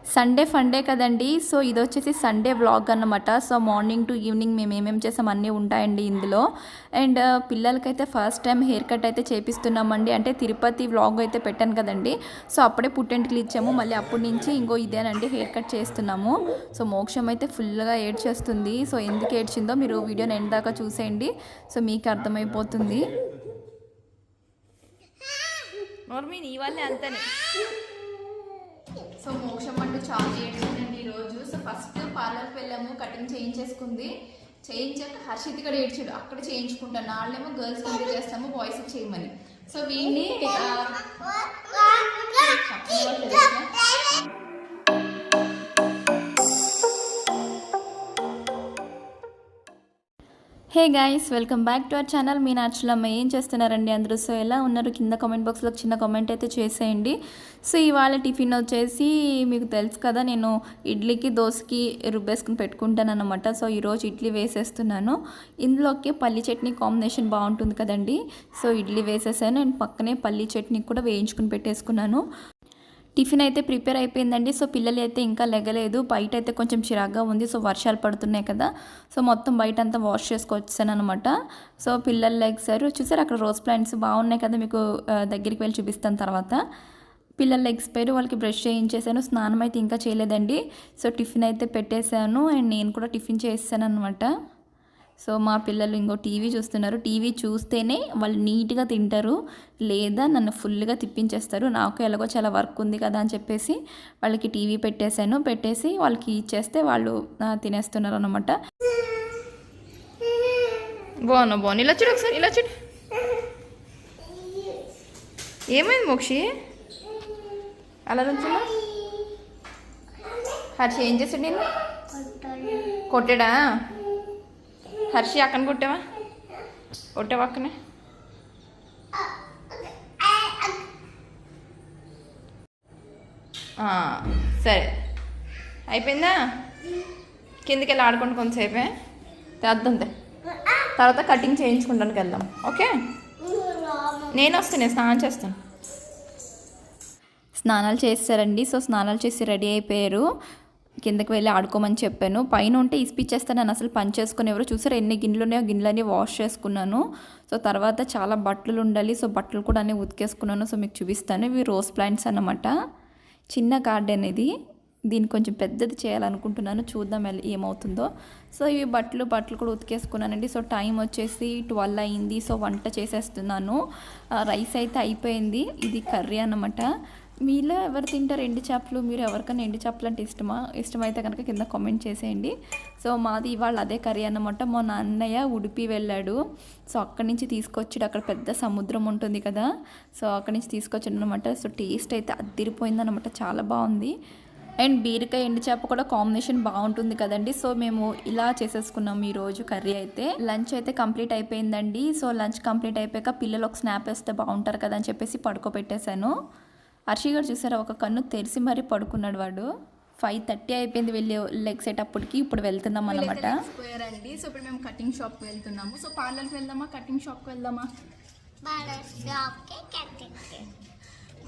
Sunday funday కదండి. So ఇది వచ్చేసి సండే వ్లాగ్ అన్నమాట. సో మార్నింగ్ టు ఈవినింగ్ మేము ఏమేమి చేసాం అన్నీ ఉంటాయండి ఇందులో. అండ్ పిల్లలకైతే ఫస్ట్ టైం హెయిర్ కట్ అయితే చేపిస్తున్నామండి. అంటే తిరుపతి వ్లాగ్ అయితే పెట్టాను కదండి. సో అప్పుడే పుట్టెంటికలు ఇచ్చాము. మళ్ళీ అప్పటి నుంచి ఇంకో ఇదేనండి హెయిర్ కట్ చేస్తున్నాము. సో మోక్షం అయితే ఫుల్గా ఏడ్చేస్తుంది. సో ఎందుకు ఏడ్చిందో మీరు వీడియోని ఎండ్ దాకా చూసేయండి. సో మీకు అర్థమైపోతుంది. నీ వాళ్ళే అంతనే. సో మోక్షం అంటూ చాలా ఏడ్చిందండి ఈరోజు. సో ఫస్ట్ పార్లర్కి వెళ్ళాము, కటింగ్ చేయించేసుకుంది. చేయించాక హర్షిత్ ఇక్కడ ఏడ్చాడు, అక్కడ చేయించుకుంటాను. వాళ్ళేమో గర్ల్స్ కంప్లీట్ చేస్తాము, బాయ్స్ చేయమని. సో వీడిని hey guys, welcome back to our channel. మీ నాచులమ్మ ఏం చేస్తున్నారండి అందరూ? సో ఎలా ఉన్నారు? కింద కామెంట్ బాక్స్లో చిన్న కామెంట్ అయితే చేసేయండి. సో ఇవాళ టిఫిన్ వచ్చేసి మీకు తెలుసు కదా, నేను ఇడ్లీకి దోశకి రుబ్బేసుకుని పెట్టుకుంటాను అనమాట. సో ఈరోజు ఇడ్లీ వేసేస్తున్నాను. ఇందులోకి పల్లి చట్నీ కాంబినేషన్ బాగుంటుంది కదండి. సో ఇడ్లీ వేసేసాను అండ్ పక్కనే పల్లి చట్నీ కూడా వేయించుకుని పెట్టేసుకున్నాను. టిఫిన్ అయితే ప్రిపేర్ అయిపోయిందండి. సో పిల్లలు అయితే ఇంకా లెగలేదు. బయట అయితే కొంచెం చిరాగ్గా ఉంది. సో వర్షాలు పడుతున్నాయి కదా. సో మొత్తం బయట అంతా వాష్ చేసుకొచ్చాను అనమాట. సో పిల్లలు లెగ్సారు. చూసారు అక్కడ రోజ్ ప్లాంట్స్ బాగున్నాయి కదా, మీకు దగ్గరికి వెళ్ళి చూపిస్తాను తర్వాత. పిల్లలు లెగ్సిపోయారు, వాళ్ళకి బ్రష్ చేయించేసాను. స్నానం అయితే ఇంకా చేయలేదండి. సో టిఫిన్ అయితే పెట్టేశాను అండ్ నేను కూడా టిఫిన్ చేసాను అనమాట. సో మా పిల్లలు ఇంకో టీవీ చూస్తున్నారు. టీవీ చూస్తేనే వాళ్ళు నీట్గా తింటారు, లేదా నన్ను ఫుల్గా తిప్పించేస్తారు. నాకు ఎలాగో చాలా వర్క్ ఉంది కదా అని చెప్పేసి వాళ్ళకి టీవీ పెట్టేశాను. పెట్టేసి వాళ్ళకి ఇచ్చేస్తే వాళ్ళు తినేస్తున్నారు అనమాట. బాగున్నా ఇలా చూడు, ఒకసారి ఇలా చూడు. ఏమైంది మోక్షి అలా నుంచున్నా? హర్షి ఏం చేశాడు? నేను కొట్టాడా? హర్షి అక్కని కొట్టావా అక్కనే? సరే అయిపోయిందా? కిందకి వెళ్ళి ఆడుకోండి కొంతసేపే, తెద్దంతే. తర్వాత కటింగ్ చేయించుకుంటానికి వెళ్దాం. ఓకే, నేను వస్తాను, స్నానం చేస్తాను. స్నానాలు చేస్తారండి. సో స్నానాలు చేసి రెడీ అయిపోయారు. కిందకి వెళ్ళి ఆడుకోమని చెప్పాను. పైన ఉంటే ఇసిపిచ్చేస్తాను, నేను అసలు పని చేసుకుని ఎవరు చూసారు. ఎన్ని గిన్నెలు ఉన్నాయో గిన్నెలన్నీ వాష్ చేసుకున్నాను. సో తర్వాత చాలా బట్టలు ఉండాలి. సో బట్టలు కూడా అన్నీ ఉతికేసుకున్నాను. సో మీకు చూపిస్తాను. ఇవి రోజ్ ప్లాంట్స్ అన్నమాట. చిన్న గార్డెన్ ఇది. దీన్ని కొంచెం పెద్దది చేయాలనుకుంటున్నాను, చూద్దాం ఏమవుతుందో. సో ఇవి బట్టలు కూడా ఉతికేసుకున్నానండి. సో టైం వచ్చేసి 12 అయింది. సో వంట చేసేస్తున్నాను. రైస్ అయితే అయిపోయింది. ఇది కర్రీ అన్నమాట. మీలో ఎవరు తింటారు ఎండు చేపలు? మీరు ఎవరికైనా ఎండు చేపలు అంటే ఇష్టమైతే కనుక కింద కామెంట్ చేసేయండి. సో మాది ఇవాళ అదే కర్రీ అన్నమాట. మా అన్నయ్య ఉడిపి వెళ్ళాడు. సో అక్కడి నుంచి తీసుకొచ్చాడు. అక్కడ పెద్ద సముద్రం ఉంటుంది కదా, సో అక్కడి నుంచి తీసుకొచ్చాడు అనమాట. సో టేస్ట్ అయితే అదిరిపోయింది అనమాట, చాలా బాగుంది. అండ్ బీరకాయ ఎండు చేప కూడా కాంబినేషన్ బాగుంటుంది కదండి. సో మేము ఇలా చేసేసుకున్నాం ఈరోజు కర్రీ అయితే. లంచ్ అయితే కంప్లీట్ అయిపోయిందండి. సో లంచ్ కంప్లీట్ అయిపోయాక పిల్లలు ఒక స్నాప్ వేస్తే బాగుంటారు కదా అని చెప్పేసి పడుకోబెట్టేశాను. హర్షి గారు చూసారా, ఒక కన్ను తెరిసి మరీ పడుకున్నాడు వాడు. 5:30 అయిపోయింది వెళ్ళి లెగ్స్ అయ్యేటప్పటికి. ఇప్పుడు వెళ్తున్నాం అనమాట. పోయారండి. సో ఇప్పుడు మేము కటింగ్ షాప్కి వెళ్తున్నాము. సో పార్లర్కి వెళ్దామా, కటింగ్ షాప్కి వెళ్దామా?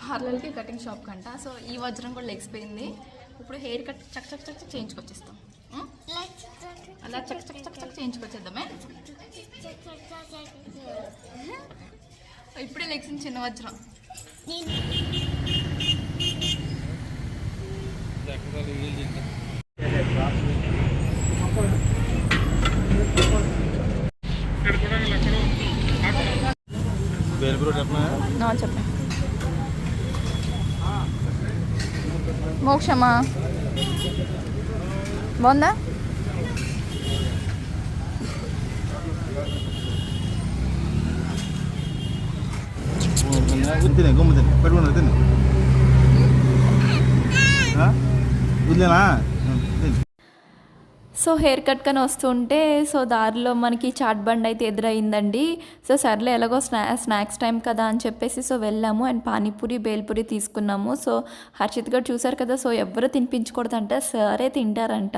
పార్లర్కి కటింగ్ షాప్ కంట. సో ఈ వజ్రం కూడా లెగ్స్ పోయింది. ఇప్పుడు హెయిర్ కట్ చక్ చక్ చక్ చేయించుకొచ్చేస్తాం. అలా చక్ చక్ చక్ చక్ చేయించుకొచ్చేద్దామే. ఇప్పుడే లెగ్స్ చిన్న వజ్రం. చెప్పండి. మోక్షమా బాగుందా? సో హెయిర్ కట్ కానీ వస్తుంటే సో దారిలో మనకి చాట్ బండ్ అయితే ఎదురైందండి. సో సర్లే ఎలాగో స్నాక్స్ టైం కదా అని చెప్పేసి సో వెళ్ళాము అండ్ పానీపూరి బేల్పూరి తీసుకున్నాము. సో హర్షిత్ గారు చూసారు కదా, సో ఎవరు తినిపించకూడదంట, సరే తింటారంట.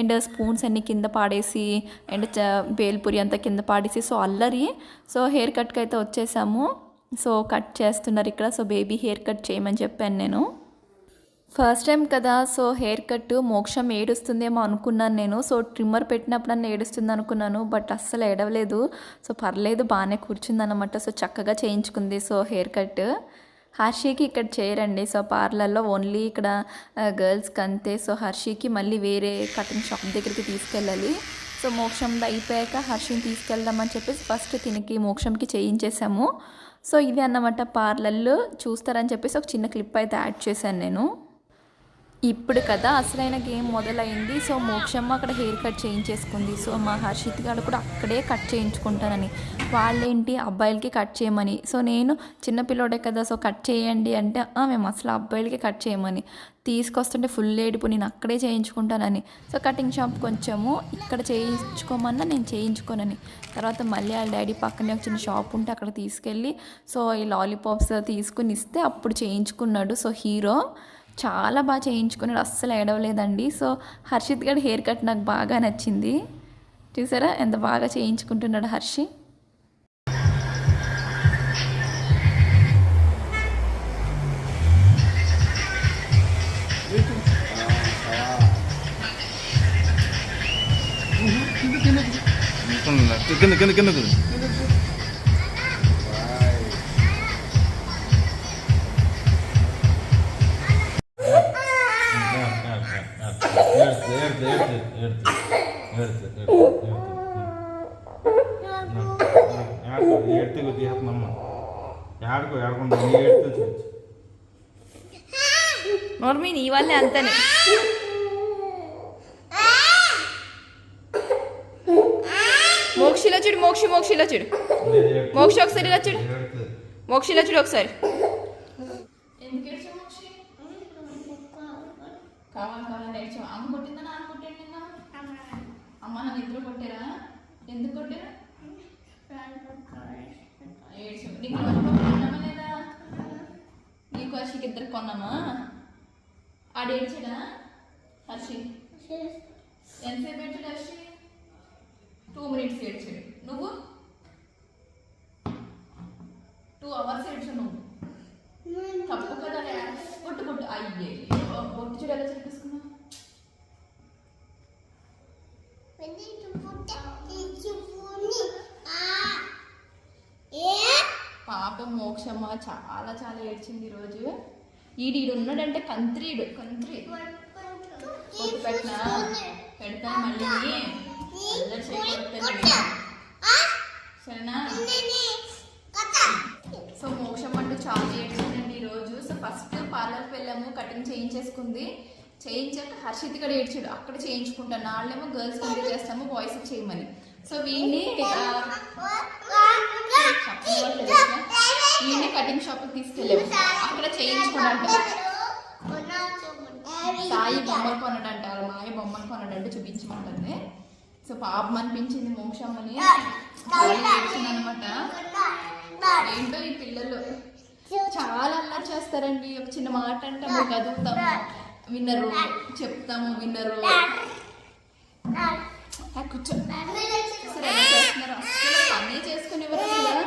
అండ్ స్పూన్స్ అన్ని కింద పాడేసి అండ్ బేల్పూరి అంతా కింద పాడేసి సో అల్లరి. సో హెయిర్ కట్కి అయితే వచ్చేసాము. సో కట్ చేస్తున్నారు ఇక్కడ. సో బేబీ హెయిర్ కట్ చేయమని చెప్పాను నేను. ఫస్ట్ టైం కదా, సో హెయిర్ కట్ మోక్షం ఏడుస్తుందేమో అనుకున్నాను నేను. సో ట్రిమ్మర్ పెట్టినప్పుడు నన్ను ఏడుస్తుంది అనుకున్నాను, బట్ అస్సలు ఏడవలేదు. సో పర్లేదు, బాగానే కూర్చుందనమాట. సో చక్కగా చేయించుకుంది సో హెయిర్ కట్. హర్షికి ఇక్కడ చేయరండి, సో పార్లర్లో ఓన్లీ ఇక్కడ గర్ల్స్కి అంతే. సో హర్షికి మళ్ళీ వేరే కటింగ్ షాప్ దగ్గరికి తీసుకెళ్ళాలి. సో మోక్షంది అయిపోయాక హర్షిని తీసుకెళ్దామని చెప్పేసి ఫస్ట్ తినికి మోక్షంకి చేయించేసాము. సో ఇవి అన్నమాట పార్లర్లు చూస్తారని చెప్పేసి ఒక చిన్న క్లిప్ అయితే యాడ్ చేశాను నేను. ఇప్పుడు కదా అసలైన గేమ్ మొదలైంది. సో మోక్షమ్మ అక్కడ హెయిర్ కట్ చేయించేసుకుంది. సో మా హర్షిత్ గారు కూడా అక్కడే కట్ చేయించుకుంటానని, వాళ్ళేంటి అబ్బాయిలకి కట్ చేయమని. సో నేను చిన్నపిల్లోడే కదా, సో కట్ చేయండి అంటే మేము అసలు అబ్బాయిలకి కట్ చేయమని తీసుకొస్తుంటే ఫుల్ ఏడుపు, నేను అక్కడే చేయించుకుంటానని. సో కటింగ్ షాప్ కొంచెము ఇక్కడ చేయించుకోమన్నా నేను చేయించుకోనని. తర్వాత మళ్ళీ వాళ్ళ డాడీ పక్కనే ఒక చిన్న షాప్ ఉంటే అక్కడ తీసుకెళ్ళి సో ఈ లాలీపాప్స్ తీసుకుని ఇస్తే అప్పుడు చేయించుకున్నాడు. సో హీరో చాలా బాగా చేయించుకున్నాడు, అస్సలు ఏడవలేదండి. సో హర్షిత్ గడి హెయిర్ కట్ నాకు బాగా నచ్చింది. చూసారా ఎంత బాగా చేయించుకుంటున్నాడు హర్షి. నోర్మీ నీ వాళ్ళే అంతనే. మోక్షిలో చూడు, మోక్షిలో చూడు, మోక్షి ఒకసారి ఇలా చూడు, మోక్షిలో చూడు ఒకసారి. అమ్మ కొట్టిందా నాన్న కొట్టాడు నిన్న? అమ్మ నన్ను ఇద్దరు కొట్టారా? ఎందుకు కొట్టారా? నీకు కొన్నామా లేదా? నీకు హర్షికి ఇద్దరు కొన్నామా? ఆడు ఏడ్చాడా హర్షి? ఎంతసేపు ఏడ్చాడు హర్షి? 2 minutes ఏడ్చాడు. నువ్వు 2 hours ఏడ్చావు నువ్వు. తప్పు కదా, కొట్టు అయ్యే బొట్టు చూడు ఎలా చూపిస్తున్నావు. పాపం మోక్షమ్మ చాలా చాలా ఏడ్చింది ఈరోజు. ఈడు ఉన్నాడంటే కంత్రి కొట్టు పెట్టినా పెడతాను మళ్ళీ సరేనా. సో మోక్షం అంటూ చాలా ఏడ్చిందండి ఈరోజు. సో ఫస్ట్ పార్లర్కి వెళ్ళాము, కటింగ్ చేయించేసుకుంది. చేయించాక హర్షిత్ కూడా ఏడ్చాడు, అక్కడ చేయించుకుంటాను. వాళ్ళేమో గర్ల్స్ కంప్లీట్ చేస్తాము, బాయ్స్ చేయమని. సో వీడిని కటింగ్ షాప్కి తీసుకెళ్ళాము, అక్కడ చేయించుకున్నాడంట. సాయి బొమ్మలు కొనడంట, వాళ్ళ మాయ బొమ్మలు కొనడంటే చూపించమంటుంది. సో పాపం అనిపించింది మోక్షమ్మని, చాలా ఏడ్చింది అనమాట. ఏంటో ఈ పిల్లలు చాలా అల్లరి చేస్తారండి. ఒక చిన్న మాట అంటే మేము చదువుతాము విన్నరు, చెప్తాము విన్నరు. కూర్చో సరే చేస్తున్నారు, అసలు పని చేసుకునేవారు కదా.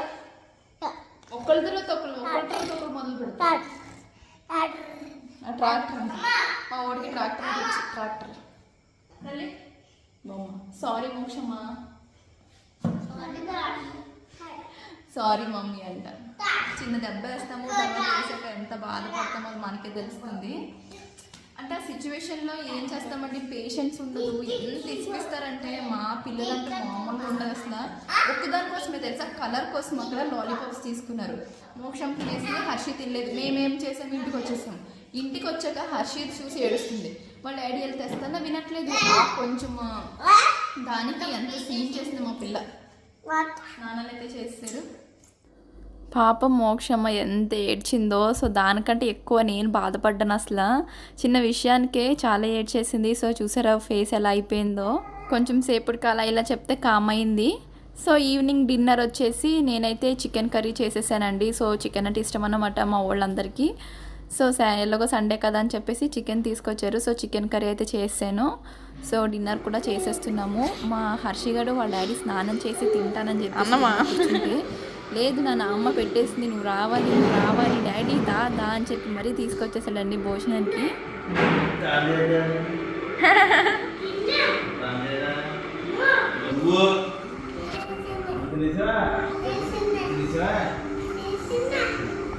ఒకరి తర్వాత ఒకరు మొదలు పెడతారు. ట్రాక్టర్, మా ఓడికి ట్రాక్టర్ బొమ్మ. సారీ మోక్షమ్మా, సారీ మమ్మీ అంట. చిన్న దెబ్బ వేస్తాము, తర్వాత వేసాక ఎంత బాధపడతామో అది మనకే తెలుస్తుంది. అంటే ఆ సిచ్యువేషన్లో ఏం చేస్తామండి, పేషెన్స్ ఉండదు. ఎంత ఇచ్చిస్తారంటే మా పిల్లలంటే మామూలుగా ఉండదు అసలు. ఒక్కదాని కోసమే తెలుసా, కలర్ కోసం అక్కడ లాలీపాప్స్ తీసుకున్నారు. మోక్షం తినేసి హర్షి తినలేదు. మేమేం చేసాం, ఇంటికి వచ్చేసాం. ఇంటికి వచ్చాక హర్షిత్ చూసి ఏడుస్తుంది. వాళ్ళ డాడీ వెళ్ళి తెస్తానా వినట్లేదు. కొంచెం దానికి ఎంత సీన్ చేసింది మా పిల్ల. స్నానాలు అయితే చేస్తారు. పాపం మోక్షమ్మ ఎంత ఏడ్చిందో. సో దానికంటే ఎక్కువ నేను బాధపడ్డాను అసలు. చిన్న విషయానికే చాలా ఏడ్చేసింది. సో చూసారా ఫేస్ ఎలా అయిపోయిందో. కొంచెం సేపటికి అలా ఇలా చెప్తే కామ్ అయింది. సో ఈవినింగ్ డిన్నర్ వచ్చేసి నేనైతే చికెన్ కర్రీ చేసేసానండి. సో చికెన్ అంటే ఇష్టం అన్నమాట మా వాళ్ళందరికీ. సో ఎలాగో సండే కదా అని చెప్పేసి చికెన్ తీసుకొచ్చారు. సో చికెన్ కర్రీ అయితే చేసాను. సో డిన్నర్ కూడా చేసేస్తున్నాము. మా హర్షిగాడు వాళ్ళ డాడీ స్నానం చేసి తింటానని చెప్పి, లేదు నా అమ్మ పెట్టేసింది, నువ్వు రావాలి డాడీ దా అని చెప్పి మరీ తీసుకొచ్చేసాడండి భోజనానికి.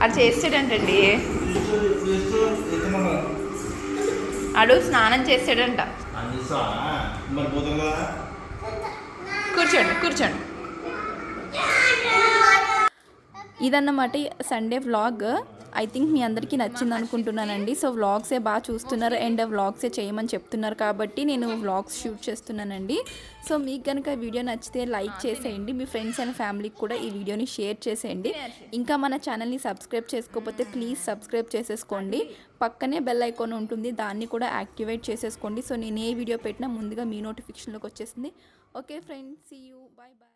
అది చేసాడంటండి, అడు స్నానం చేసాడంట. కూర్చోండి కూర్చోండి. ఇదన్నమాట సండే వ్లాగ్. ఐ థింక్ మీ అందరికీ నచ్చింది అనుకుంటున్నానండి. సో వ్లాగ్సే బాగా చూస్తున్నారు అండ్ వ్లాగ్సే చేయమని చెప్తున్నారు కాబట్టి నేను వ్లాగ్స్ షూట్ చేస్తున్నానండి. సో మీకు కనుక వీడియో నచ్చితే లైక్ చేసేయండి, మీ ఫ్రెండ్స్ అండ్ ఫ్యామిలీకి కూడా ఈ వీడియోని షేర్ చేసేయండి. ఇంకా మన ఛానల్ని సబ్స్క్రైబ్ చేసుకోకపోతే ప్లీజ్ సబ్స్క్రైబ్ చేసేసుకోండి. పక్కనే బెల్ ఐకాన్ ఉంటుంది, దాన్ని కూడా యాక్టివేట్ చేసేసుకోండి. సో నేను ఏ వీడియో పెట్టినా ముందుగా మీ నోటిఫికేషన్లోకి వచ్చేసింది. Okay friends, see you, bye bye.